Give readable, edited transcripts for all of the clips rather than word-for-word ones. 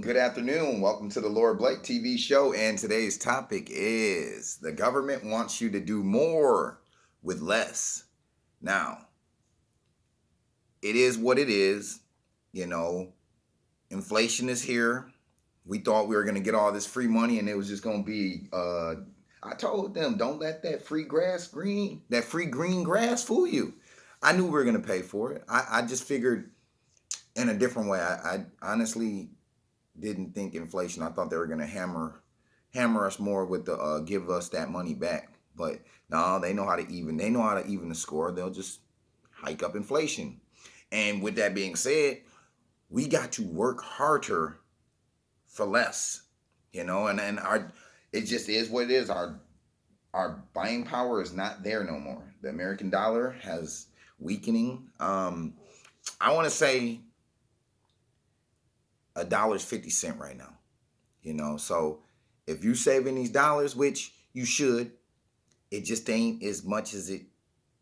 Good afternoon. Welcome to the Lord Blake TV show. And today's topic is the government wants you to do more with less. Now, it is what it is. You know, inflation is here. We thought we were going to get all this free money and it was just going to be, I told them, don't let that free green grass fool you. I knew we were going to pay for it. I just figured in a different way. I honestly didn't think inflation. I thought they were going to hammer us more with the give us that money back. But no, they know how to even. They know how to even the score. They'll just hike up inflation. And with that being said, we got to work harder for less. And our it just is what it is. Our buying power is not there no more. The American dollar has weakening. I want to say $1.50 50 right now. So if you saving these dollars, which you should, it just ain't as much as it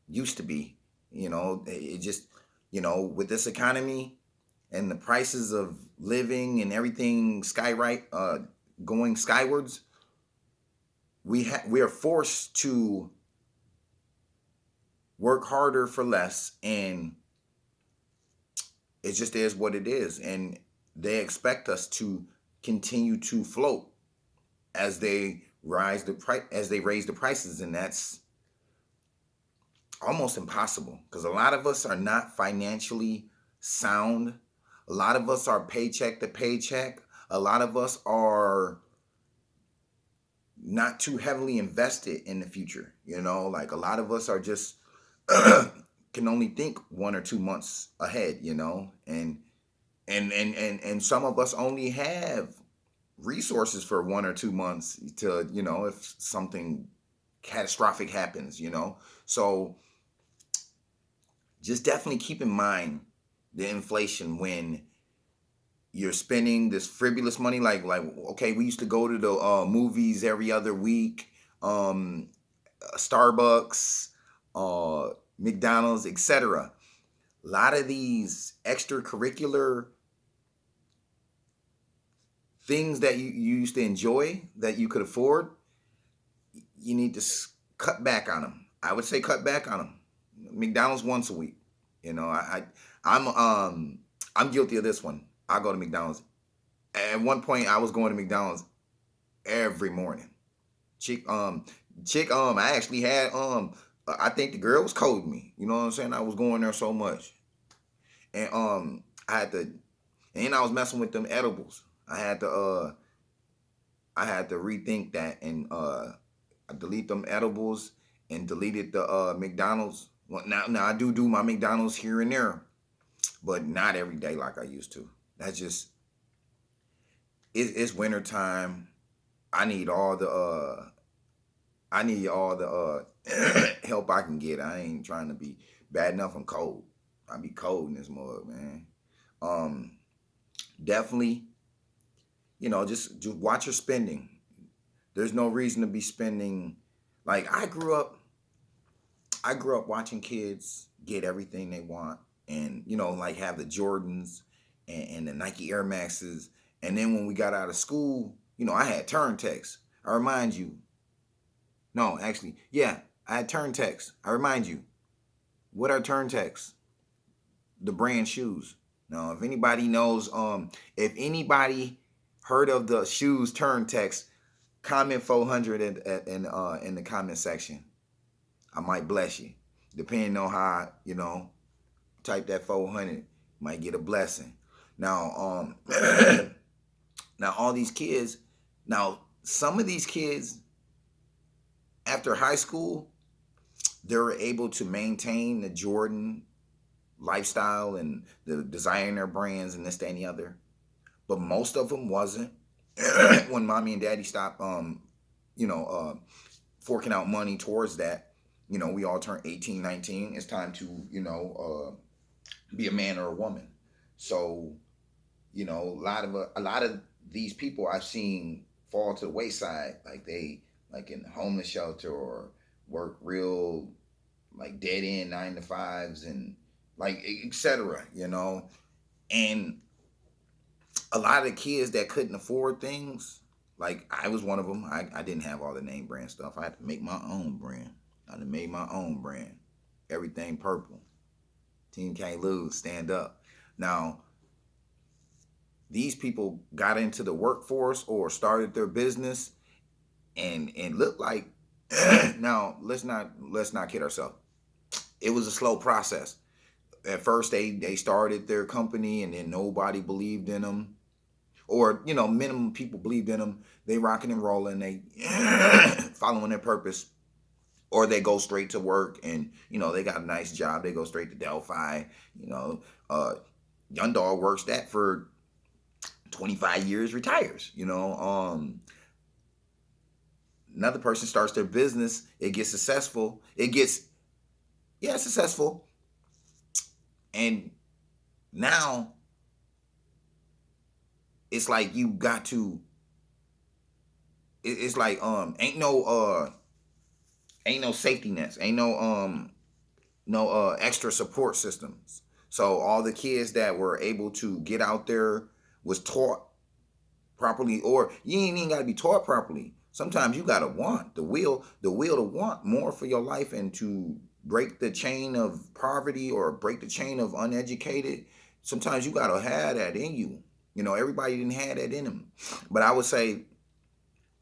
used to be. It just, with this economy and the prices of living and everything going skywards, we are forced to work harder for less, and it just is what it is. And they expect us to continue to float as they raise the prices, and that's almost impossible because a lot of us are not financially sound. A lot of us are paycheck to paycheck. A lot of us are not too heavily invested in the future. Like a lot of us are just can only think 1 or 2 months ahead. And some of us only have resources for 1 or 2 months to, if something catastrophic happens. So just definitely keep in mind the inflation when you're spending this frivolous money. Like okay, we used to go to the movies every other week, Starbucks, McDonald's, etc. A lot of these extracurricular things that you used to enjoy that you could afford, you need to cut back on them. I would say cut back on them. McDonald's once a week. I'm guilty of this one. I go to McDonald's. At one point, I was going to McDonald's every morning. I actually had I think the girl was coding me. You know what I'm saying? I was going there so much, and and I was messing with them edibles. I had to rethink that and I delete them edibles and deleted the McDonald's. Well, now I do my McDonald's here and there, but not every day like I used to. That's just it's winter time. I need all the help I can get. I ain't trying to be bad enough. I'm cold. I be cold in this mug, man. Definitely, just watch your spending. There's no reason to be spending. Like I grew up watching kids get everything they want, and like have the Jordans and the Nike Air Maxes. And then when we got out of school, I had turn techs. I remind you. No, actually, yeah, I had turn techs. I remind you. What are turn techs? The brand shoes. Now, if anybody knows, if anybody heard of the shoes turn techs, comment 400 in the comment section. I might bless you. Depending on how, type that 400, might get a blessing. Now, now all these kids, some of these kids after high school, they were able to maintain the Jordan lifestyle and the designer brands and this, that, and the other. But most of them wasn't. When mommy and daddy stopped, forking out money towards that, we all turned 18, 19. It's time to, be a man or a woman. So, a lot of these people I've seen fall to the wayside, like in homeless shelter or work real like dead end 9 to 5s and like etc. And A lot of the kids that couldn't afford things, like I was one of them. I didn't have all the name brand stuff. I had to make my own brand. I had to make my own brand. Everything purple. Team can't lose. Stand up. Now, these people got into the workforce or started their business and looked like now let's not kid ourselves. It was a slow process. At first they started their company and then nobody believed in them, or minimum people believed in them. They rocking and rolling, they following their purpose, or they go straight to work and they got a nice job. They go straight to Delphi. you know Young dog works that for 25 years, retires. Another person starts their business, it gets successful, it gets, yeah, successful, and now it's like you got to, it's like ain't no safety nets, ain't no extra support systems. So all the kids that were able to get out there was taught properly, or you ain't even got to be taught properly. Sometimes you got to want the will to want more for your life and to break the chain of poverty or break the chain of uneducated. Sometimes you got to have that in you. Everybody didn't have that in them. But I would say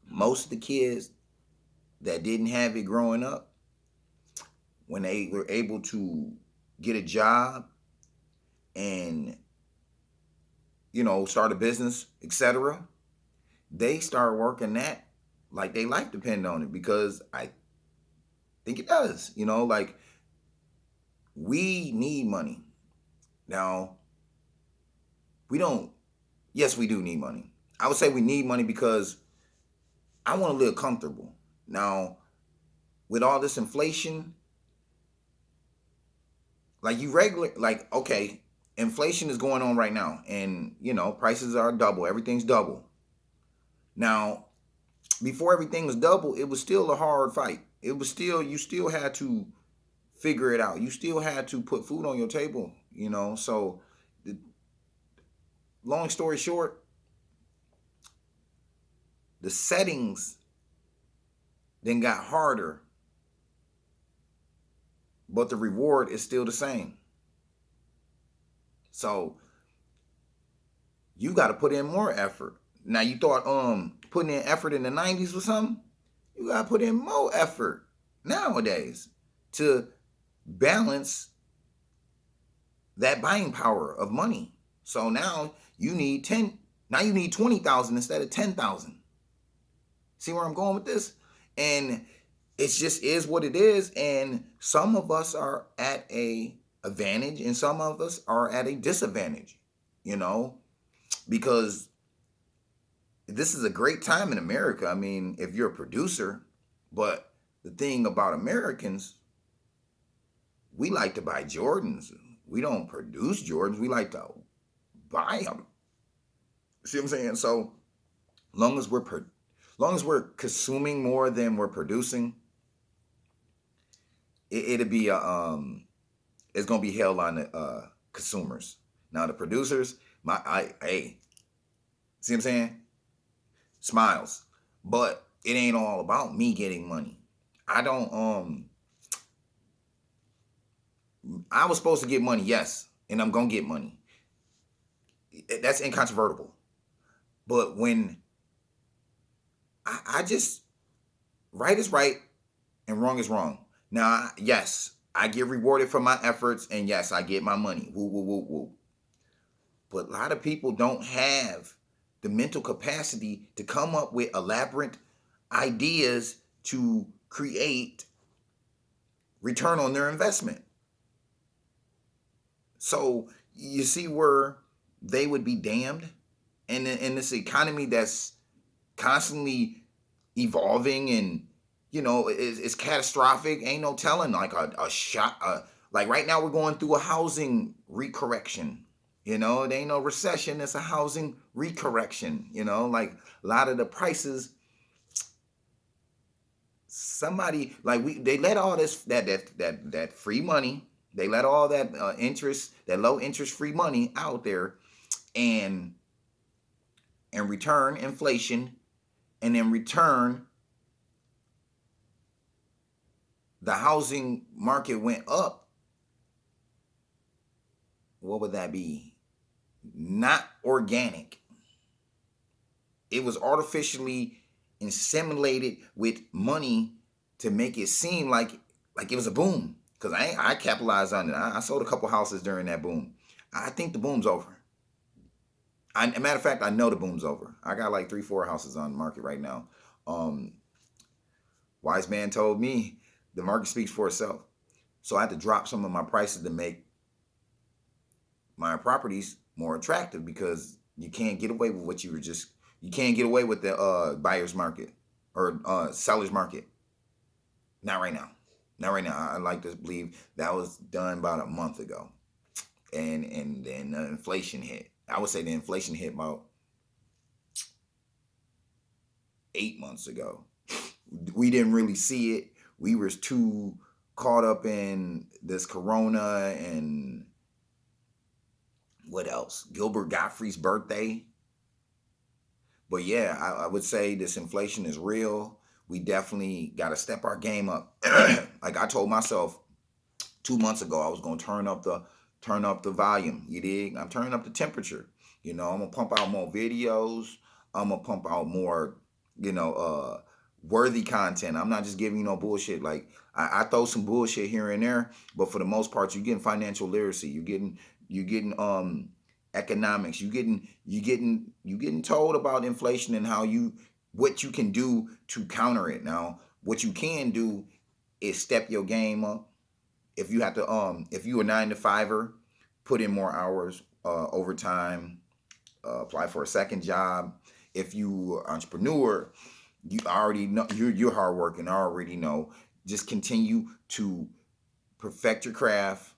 most of the kids that didn't have it growing up, when they were able to get a job and start a business, etc., they start working that like their life depend on it, because I think it does. Like, we need money. Now, we don't, yes, we do need money. I would say we need money because I want to live comfortable. Now, with all this inflation, okay, inflation is going on right now, and prices are double, everything's double. Now, before everything was double, it was still a hard fight. You still had to figure it out. You still had to put food on your table. So, long story short, the settings then got harder, but the reward is still the same. So you got to put in more effort. Now, you thought putting in effort in the 90s was something? You got to put in more effort nowadays to balance that buying power of money. So now you need 20,000 instead of 10,000. See where I'm going with this? And it just is what it is. And some of us are at a advantage and some of us are at a disadvantage, because this is a great time in America. I mean, if you're a producer, but the thing about Americans, we like to buy Jordans. We don't produce Jordans. We like to buy them. See what I'm saying? So long as we're consuming more than we're producing, it'll be it's gonna be hell on the consumers. Now the producers, hey, see what I'm saying? Smiles, but it ain't all about me getting money. I don't I was supposed to get money, yes, and I'm gonna get money. That's incontrovertible. But when I just, right is right and wrong is wrong. Now, yes, I get rewarded for my efforts, and yes, I get my money. Woo, woo, woo, woo. But a lot of people don't have the mental capacity to come up with elaborate ideas to create return on their investment. So you see where they would be damned in this economy that's constantly evolving, and it's catastrophic. Ain't no telling, like a shot. Like right now, we're going through a housing recorrection. It ain't no recession. It's a housing recorrection. Like a lot of the prices. Somebody they let all this that free money. They let all that interest, that low interest free money out there, and in return inflation, and in return the housing market went up, what would that be? Not organic. It was artificially inseminated with money to make it seem like it was a boom. Cause I capitalized on it. I sold a couple houses during that boom. I think the boom's over. As a matter of fact, I know the boom's over. I got like 3, 4 houses on the market right now. Um, Wise man told me the market speaks for itself. So I had to drop some of my prices to make my properties more attractive because you can't get away with what you can't get away with the buyer's market or seller's market. Not right now. Not right now. I like to believe that was done about a month ago. And then the inflation hit. I would say the inflation hit about 8 months ago. We didn't really see it. We were too caught up in this corona and what else? Gilbert Gottfried's birthday. But yeah, I would say this inflation is real. We definitely got to step our game up. Like I told myself 2 months ago, I was gonna turn up the volume. You dig? I'm turning up the temperature. I'm gonna pump out more videos. I'm gonna pump out more, you know, worthy content. I'm not just giving you no bullshit. Like I throw some bullshit here and there, but for the most part, you're getting financial literacy. You're getting economics. You getting told about inflation and what you can do to counter it. Now, what you can do is step your game up. If you a 9 to 5er, put in more hours, overtime, apply for a second job. If you are an entrepreneur, you already know you're hardworking. I already know. Just continue to perfect your craft.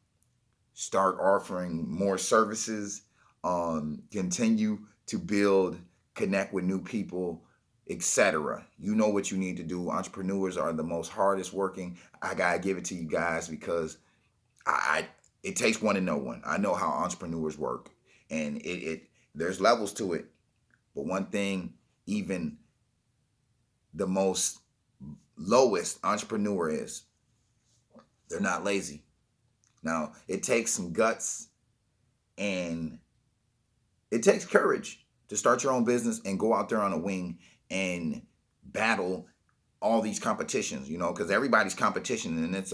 Start offering more services. Continue to build, connect with new people, etc. You know what you need to do. Entrepreneurs are the most hardest working. I gotta give it to you guys because I it takes one to know one. I know how entrepreneurs work, and it there's levels to it. But one thing, even the most lowest entrepreneur is, they're not lazy. Now it takes some guts and it takes courage to start your own business and go out there on a wing and battle all these competitions, because everybody's competition and it's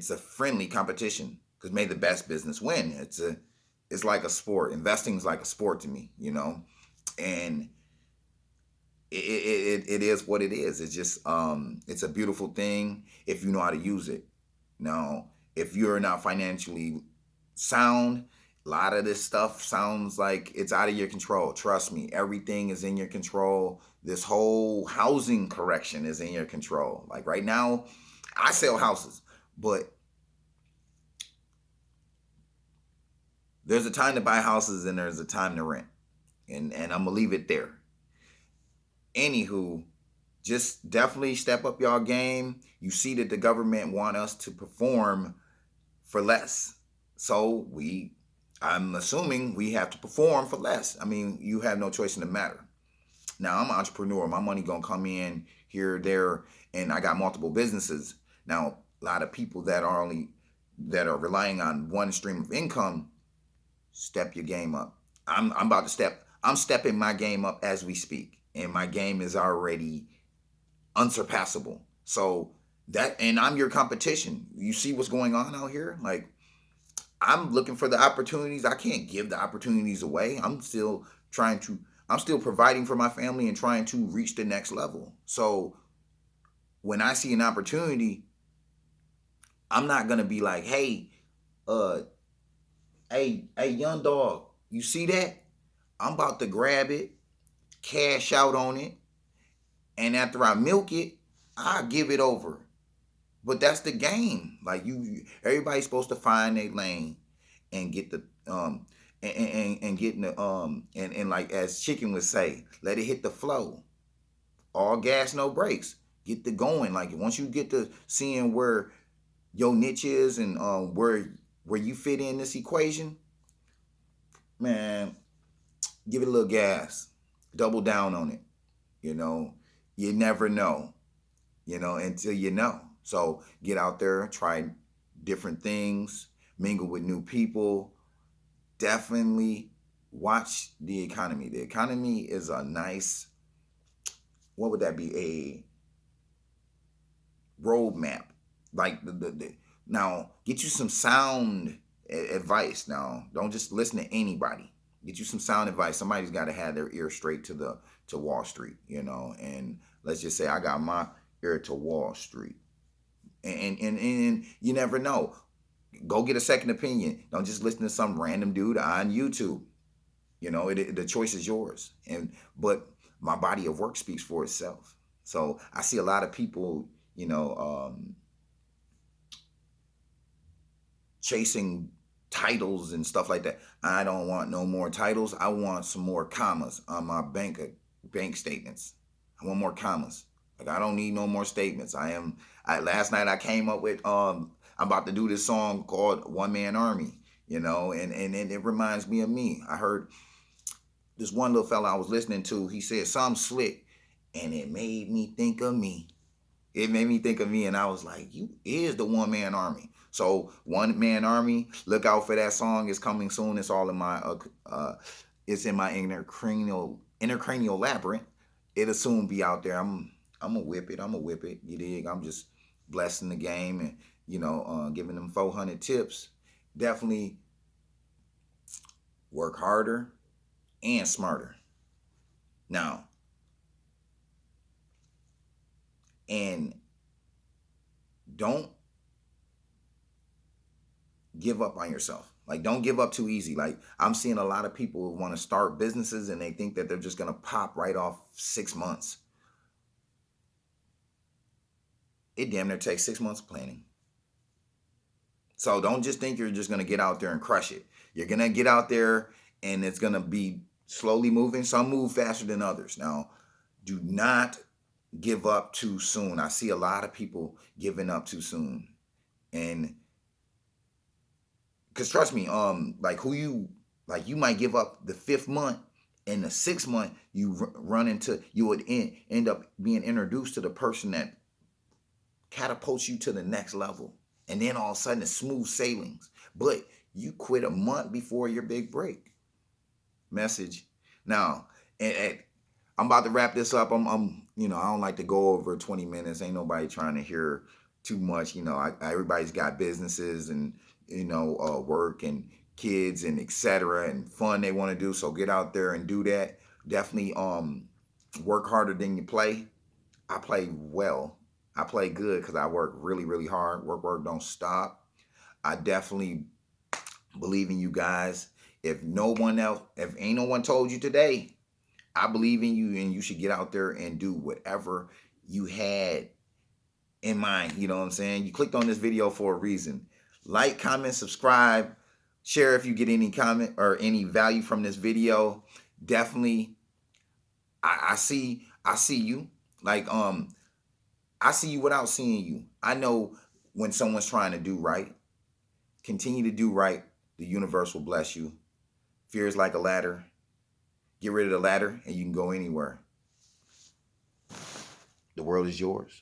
a friendly competition because may the best business win. It's like a sport. Investing is like a sport to me, and it is what it is. It's just it's a beautiful thing if you know how to use it. Now, if you're not financially sound, a lot of this stuff sounds like it's out of your control. Trust me, everything is in your control. This whole housing correction is in your control. Like right now, I sell houses, but there's a time to buy houses and there's a time to rent. And I'm gonna leave it there. Anywho, just definitely step up y'all game. You see that the government want us to perform for less. So I'm assuming we have to perform for less. I mean, you have no choice in the matter. Now, I'm an entrepreneur. My money gonna come in here, there, and I got multiple businesses. Now, a lot of people that are relying on one stream of income, step your game up. I'm stepping my game up as we speak. And my game is already unsurpassable. So and I'm your competition. You see what's going on out here? Like, I'm looking for the opportunities. I can't give the opportunities away. I'm still providing for my family and trying to reach the next level. So when I see an opportunity, I'm not gonna be like, uh, hey, young dog, you see that? I'm about to grab it, cash out on it, and after I milk it, I'll give it over. But that's the game. Like everybody's supposed to find their lane and get the and get in the and like as Chicken would say, let it hit the flow. All gas, no brakes. Get the going. Like once you get to seeing where your niche is and where you fit in this equation, man, give it a little gas. Double down on it. You know, you never know, until you know. So get out there, try different things, mingle with new people. Definitely watch the economy. The economy is a nice, what would that be? A roadmap. Like now, get you some sound advice. Now, don't just listen to anybody. Get you some sound advice. Somebody's got to have their ear straight to Wall Street, And let's just say I got my ear to Wall Street, and you never know. Go get a second opinion. Don't just listen to some random dude on YouTube. The choice is yours. But my body of work speaks for itself. So I see a lot of people, chasing titles and stuff like that. I don't want no more titles. I want some more commas on my bank statements. I want more commas. Like, I don't need no more statements. Last night I came up with I'm about to do this song called One Man Army, and it reminds me of me. I heard this one little fella I was listening to, he said something slick, and it made me think of me. It made me think of me, and I was like, you is the One Man Army. So One Man Army, look out for that song. It's coming soon. It's all in my it's in my intracranial labyrinth. It'll soon be out there. I'm gonna whip it. You dig? I'm just blessing the game and giving them 400 tips. Definitely work harder and smarter. Now, and don't give up on yourself. Like, don't give up too easy. Like, I'm seeing a lot of people who want to start businesses and they think that they're just going to pop right off 6 months. It damn near takes 6 months of planning. So don't just think you're just going to get out there and crush it. You're going to get out there and it's going to be slowly moving. Some move faster than others. Now, do not give up too soon. I see a lot of people giving up too soon. And because trust me, you might give up the 5th month, and the 6th month you would end up being introduced to the person that catapults you to the next level, and then all of a sudden it's smooth sailings. But you quit a month before your big break. Message. Now, and I'm about to wrap this up. I don't like to go over 20 minutes. Ain't nobody trying to hear too much. Everybody's got businesses and work and kids and etc. and fun they want to do. So get out there and do that. Definitely work harder than you play. I play well. I play good because I work really, really hard. Work, don't stop. I definitely believe in you guys. If ain't no one told you today, I believe in you, and you should get out there and do whatever you had in mind. You know what I'm saying? You clicked on this video for a reason. Like, comment, subscribe, share if you get any comment or any value from this video. Definitely, I see you. Like, I see you without seeing you. I know when someone's trying to do right. Continue to do right. The universe will bless you. Fear is like a ladder. Get rid of the ladder and you can go anywhere. The world is yours.